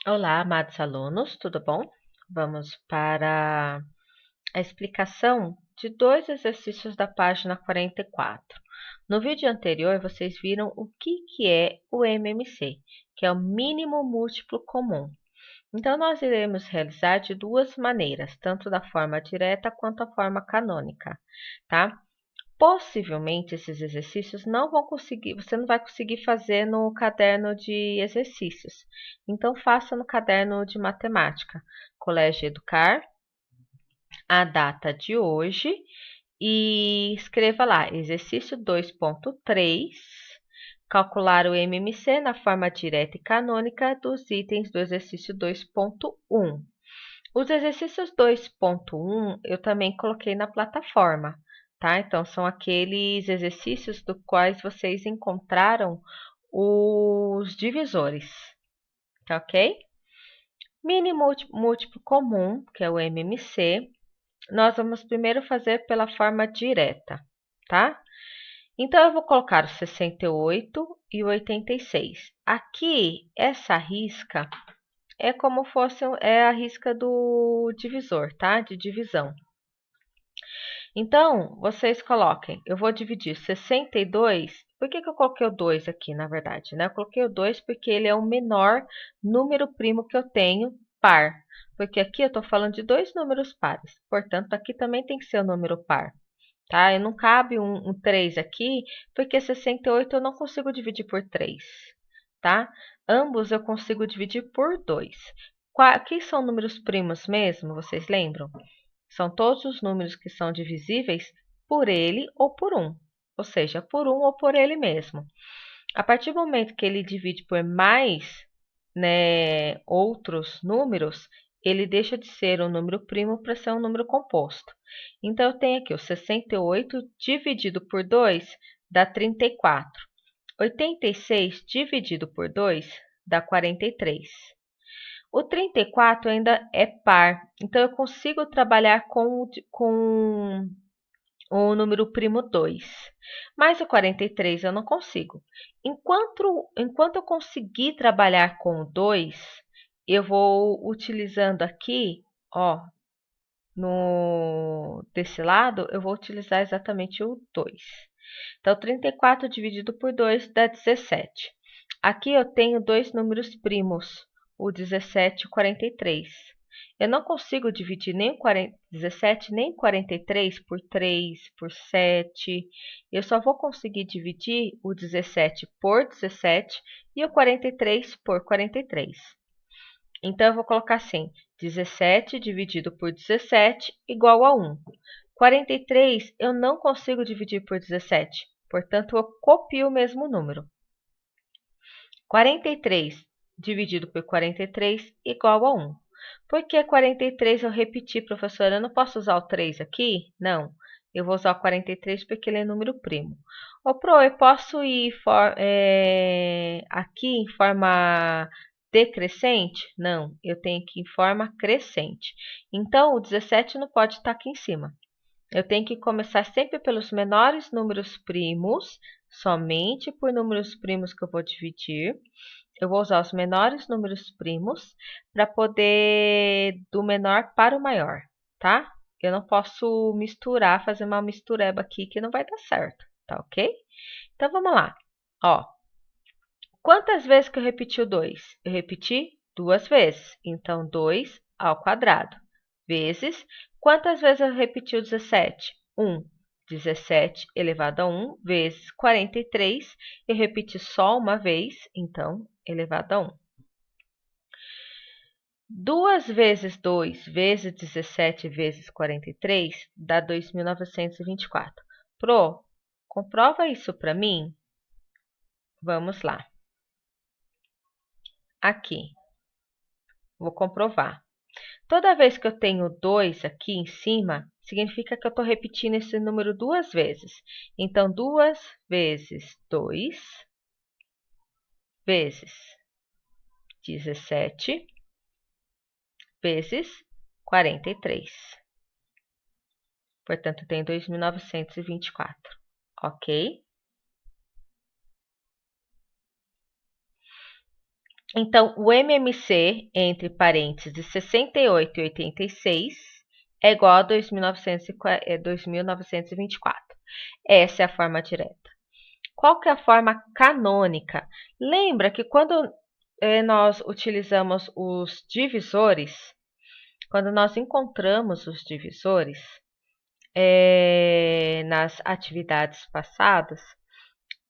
Olá, amados alunos, tudo bom? Vamos para a explicação de dois exercícios da página 44. No vídeo anterior, vocês viram o que é o MMC, que é o mínimo múltiplo comum. Então, nós iremos realizar de duas maneiras, tanto da forma direta quanto a forma canônica, tá? Possivelmente esses exercícios não vão conseguir, você não vai conseguir fazer no caderno de exercícios. Então faça no caderno de matemática. Colégio Educar, a data de hoje e escreva lá exercício 2.3, calcular o MMC na forma direta e canônica dos itens do exercício 2.1. Os exercícios 2.1 eu também coloquei na plataforma, tá? Então, são aqueles exercícios do quais vocês encontraram os divisores, tá ok? Mínimo múltiplo comum, que é o MMC, nós vamos primeiro fazer pela forma direta, tá? Então, eu vou colocar o 68 e o 86. Aqui, essa risca é como fosse a risca do divisor, tá? De divisão. Então, vocês coloquem, eu vou dividir 62. Por que eu coloquei o 2 aqui, na verdade, né? Eu coloquei o 2 porque ele é o menor número primo que eu tenho par. Porque aqui eu estou falando de dois números pares. Portanto, aqui também tem que ser o número par, tá? E não cabe um 3 aqui, porque 68 eu não consigo dividir por 3, tá? Ambos eu consigo dividir por 2. Quem são números primos mesmo, vocês lembram? São todos os números que são divisíveis por ele ou por um, ou seja, por um ou por ele mesmo. A partir do momento que ele divide por mais, né, outros números, ele deixa de ser um número primo para ser um número composto. Então, eu tenho aqui o 68 dividido por 2 dá 34. 86 dividido por 2 dá 43. O 34 ainda é par, então eu consigo trabalhar com o número primo 2. Mas o 43 eu não consigo. Enquanto eu conseguir trabalhar com o 2, eu vou utilizando aqui, ó, desse lado, eu vou utilizar exatamente o 2. Então, 34 dividido por 2 dá 17. Aqui eu tenho dois números primos, o 17 e o 43. Eu não consigo dividir nem o 17 nem o 43 por 3, por 7. Eu só vou conseguir dividir o 17 por 17 e o 43 por 43. Então, eu vou colocar assim, 17 dividido por 17 igual a 1. 43 eu não consigo dividir por 17, portanto, eu copio o mesmo número. 43 dividido por 43 igual a 1. Por que 43 eu repeti, professora? Eu não posso usar o 3 aqui? Não, eu vou usar o 43 porque ele é número primo. Ô, Pro, eu posso ir aqui em forma decrescente? Não, eu tenho que ir em forma crescente. Então, o 17 não pode estar aqui em cima. Eu tenho que começar sempre pelos menores números primos, somente por números primos que eu vou dividir. Eu vou usar os menores números primos para poder do menor para o maior, tá? Eu não posso misturar, fazer uma mistureba aqui que não vai dar certo, tá ok? Então vamos lá. Ó, quantas vezes que eu repeti o 2? Eu repeti duas vezes. Então, 2 ao quadrado. Vezes. Quantas vezes eu repeti o 17? 1. 17 elevado a 1 vezes 43. Eu repeti só uma vez, então, elevado a 1. 2 vezes 2 vezes 17 vezes 43 dá 2.924. Pro, comprova isso para mim? Vamos lá. Aqui, vou comprovar. Toda vez que eu tenho 2 aqui em cima, significa que eu estou repetindo esse número duas vezes. Então, 2 vezes 2 vezes 17 vezes 43. Portanto, eu tenho 2.924, ok? Então, o MMC, entre parênteses, 68 e 86, é igual a 2.924. Essa é a forma direta. Qual que é a forma canônica? Lembra que quando nós utilizamos os divisores, quando nós encontramos os divisores nas atividades passadas,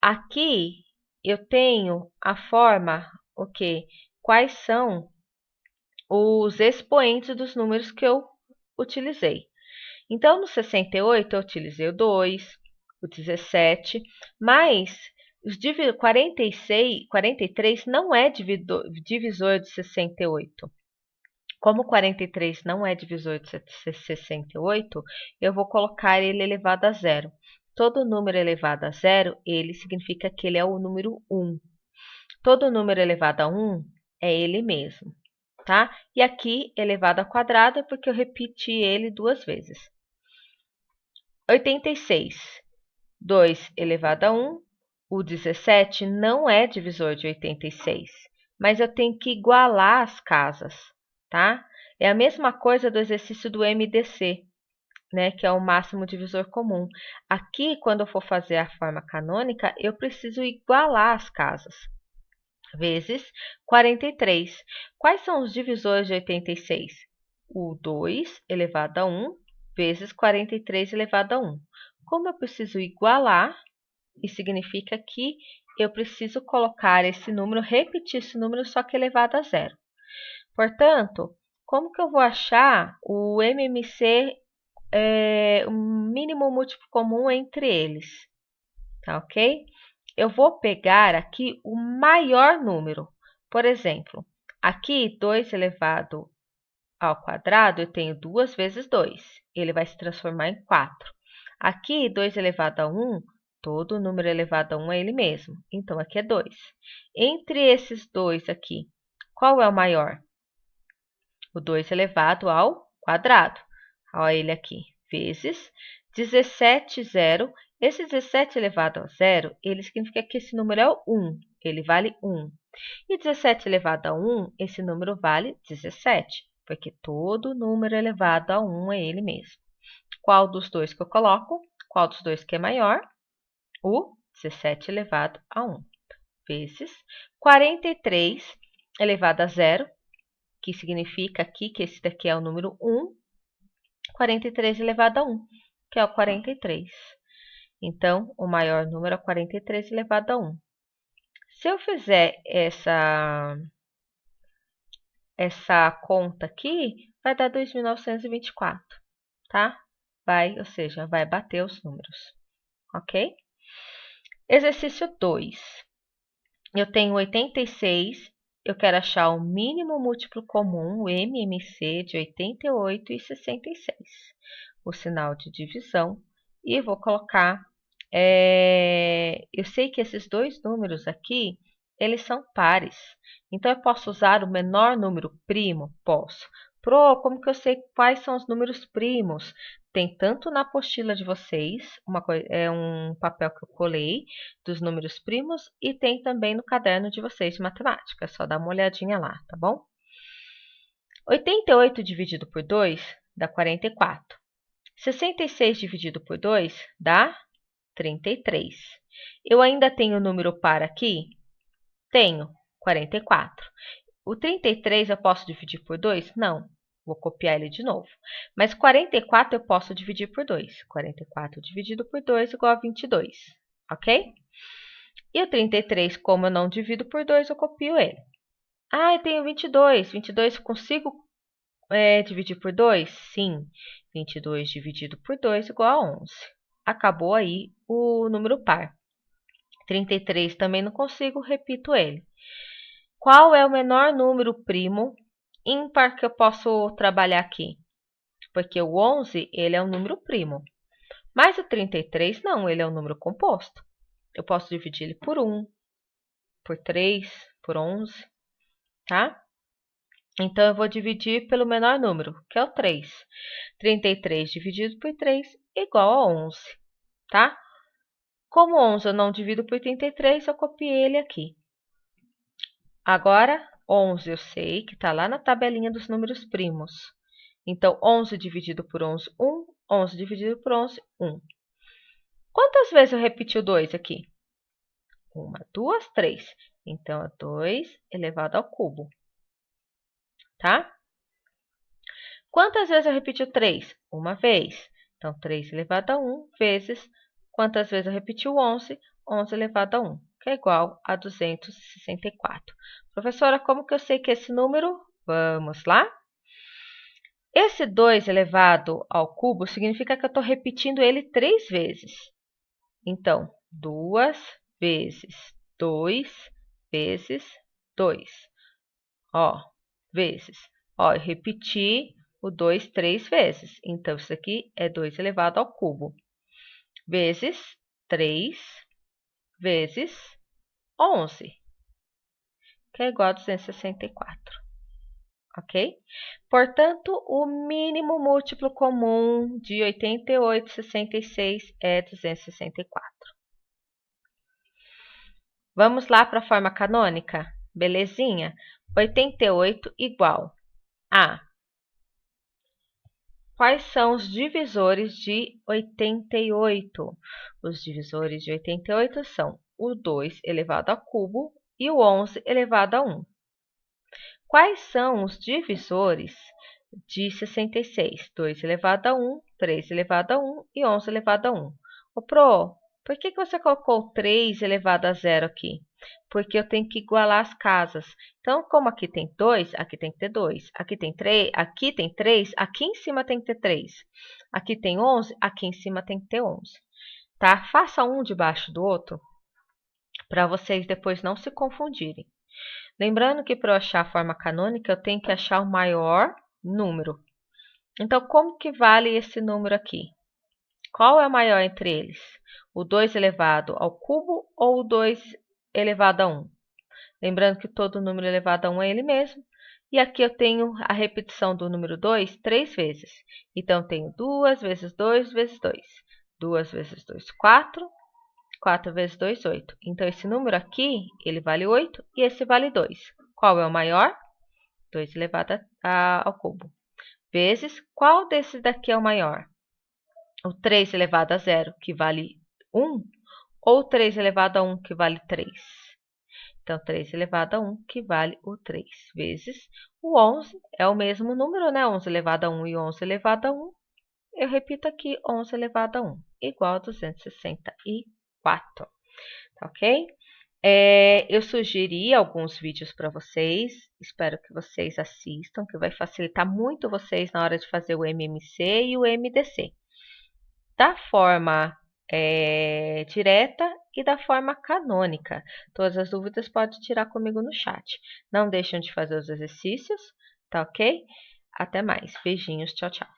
aqui eu tenho a forma, o quê? Quais são os expoentes dos números que eu utilizei. Então, no 68, eu utilizei o 2, o 17, mas os 43 não é divisor de 68. Como 43 não é divisor de 68, eu vou colocar ele elevado a zero. Todo número elevado a zero, ele significa que ele é o número 1. Todo número elevado a 1 é ele mesmo, tá? E aqui, elevado ao quadrado, é porque eu repeti ele duas vezes. 86, 2 elevado a 1. O 17 não é divisor de 86, mas eu tenho que igualar as casas, tá? É a mesma coisa do exercício do MDC, né, que é o máximo divisor comum. Aqui, quando eu for fazer a forma canônica, eu preciso igualar as casas. Vezes 43. Quais são os divisores de 86? O 2 elevado a 1 vezes 43 elevado a 1. Como eu preciso igualar, isso significa que eu preciso colocar esse número, repetir esse número, só que elevado a zero. Portanto, como que eu vou achar o MMC, o mínimo múltiplo comum entre eles? Tá ok? Eu vou pegar aqui o maior número. Por exemplo, aqui 2 elevado ao quadrado, eu tenho 2 vezes 2. Ele vai se transformar em 4. Aqui, 2 elevado a 1, todo número elevado a 1 é ele mesmo. Então, aqui é 2. Entre esses dois aqui, qual é o maior? O 2 elevado ao quadrado. Olha ele aqui. Vezes 17, 0. Esse 17 elevado a 0, ele significa que esse número é o 1. Ele vale 1. E 17 elevado a 1, esse número vale 17. Porque todo número elevado a 1 é ele mesmo. Qual dos dois que eu coloco? Qual dos dois que é maior? O 17 elevado a 1. Vezes 43 elevado a 0, que significa aqui que esse daqui é o número 1. 43 elevado a 1, que é o 43. Então, o maior número é 43 elevado a 1. Se eu fizer essa conta aqui, vai dar 2.924, tá? Ou seja, vai bater os números, ok? Exercício 2. Eu tenho 86, eu quero achar o mínimo múltiplo comum, o MMC, de 88 e 66. O sinal de divisão, e vou colocar... eu sei que esses dois números aqui, eles são pares. Então, eu posso usar o menor número primo? Posso. Pro, como que eu sei quais são os números primos? Tem tanto na apostila de vocês, é um papel que eu colei dos números primos, e tem também no caderno de vocês de matemática. É só dar uma olhadinha lá, tá bom? 88 dividido por 2 dá 44. 66 dividido por 2 dá 33. Eu ainda tenho o número par aqui? Tenho, 44. O 33 eu posso dividir por 2? Não. Vou copiar ele de novo. Mas 44 eu posso dividir por 2. 44 dividido por 2 igual a 22. Ok? E o 33, como eu não divido por 2, eu copio ele. Ah, eu tenho 22. 22 eu consigo dividir por 2? Sim. 22 dividido por 2 igual a 11. Acabou aí o número par. 33 também não consigo, repito ele. Qual é o menor número primo ímpar que eu posso trabalhar aqui? Porque o 11, ele é um número primo. Mas o 33, não, ele é um número composto. Eu posso dividir ele por 1, por 3, por 11, tá? Então, eu vou dividir pelo menor número, que é o 3. 33 dividido por 3 igual a 11, tá? Como 11 eu não divido por 33, eu copiei ele aqui. Agora, 11 eu sei que está lá na tabelinha dos números primos. Então, 11 dividido por 11, 1. 11 dividido por 11, 1. Quantas vezes eu repeti o 2 aqui? 1, 2, 3. Então, é 2 elevado ao cubo. Tá? Quantas vezes eu repeti o 3? Uma vez. Então, 3 elevado a 1 vezes... Quantas vezes eu repeti o 11? 11 elevado a 1, que é igual a 264. Professora, como que eu sei que é esse número? Vamos lá? Esse 2 elevado ao cubo significa que eu estou repetindo ele 3 vezes. Então, 2 vezes 2 vezes 2. Ó, vezes. Ó, eu repeti o 2 3 vezes. Então, isso aqui é 2 elevado ao cubo. Vezes 3 vezes 11, que é igual a 264. Ok? Portanto, o mínimo múltiplo comum de 88 e 66 é 264. Vamos lá para a forma canônica? Belezinha? 88 igual a... Quais são os divisores de 88? Os divisores de 88 são o 2 elevado ao cubo e o 11 elevado a 1. Quais são os divisores de 66? 2 elevado a 1, 3 elevado a 1 e 11 elevado a 1. Ô, Pro, por que você colocou 3 elevado a 0 aqui? Porque eu tenho que igualar as casas. Então, como aqui tem 2, aqui tem que ter 2. Aqui tem 3, aqui em cima tem que ter 3. Aqui tem 11, aqui em cima tem que ter 11. Tá? Faça um debaixo do outro, para vocês depois não se confundirem. Lembrando que para eu achar a forma canônica, eu tenho que achar o maior número. Então, como que vale esse número aqui? Qual é o maior entre eles? O 2 elevado ao cubo ou o 2 elevado a 1? Lembrando que todo número elevado a 1 é ele mesmo. E aqui eu tenho a repetição do número 2 3 vezes. Então, eu tenho 2 vezes 2 vezes 2. 2 vezes 2, 4. 4 vezes 2, 8. Então, esse número aqui, ele vale 8 e esse vale 2. Qual é o maior? 2 elevado ao cubo. Vezes, qual desses daqui é o maior? O 3 elevado a 0, que vale 1, ou o 3 elevado a 1, que vale 3? Então, 3 elevado a 1, que vale o 3, vezes o 11, é o mesmo número, né? 11 elevado a 1 e 11 elevado a 1. Eu repito aqui, 11 elevado a 1, igual a 264. Tá ok? Eu sugeri alguns vídeos para vocês, espero que vocês assistam, que vai facilitar muito vocês na hora de fazer o MMC e o MDC. Da forma direta e da forma canônica. Todas as dúvidas pode tirar comigo no chat. Não deixem de fazer os exercícios, tá ok? Até mais. Beijinhos, tchau, tchau.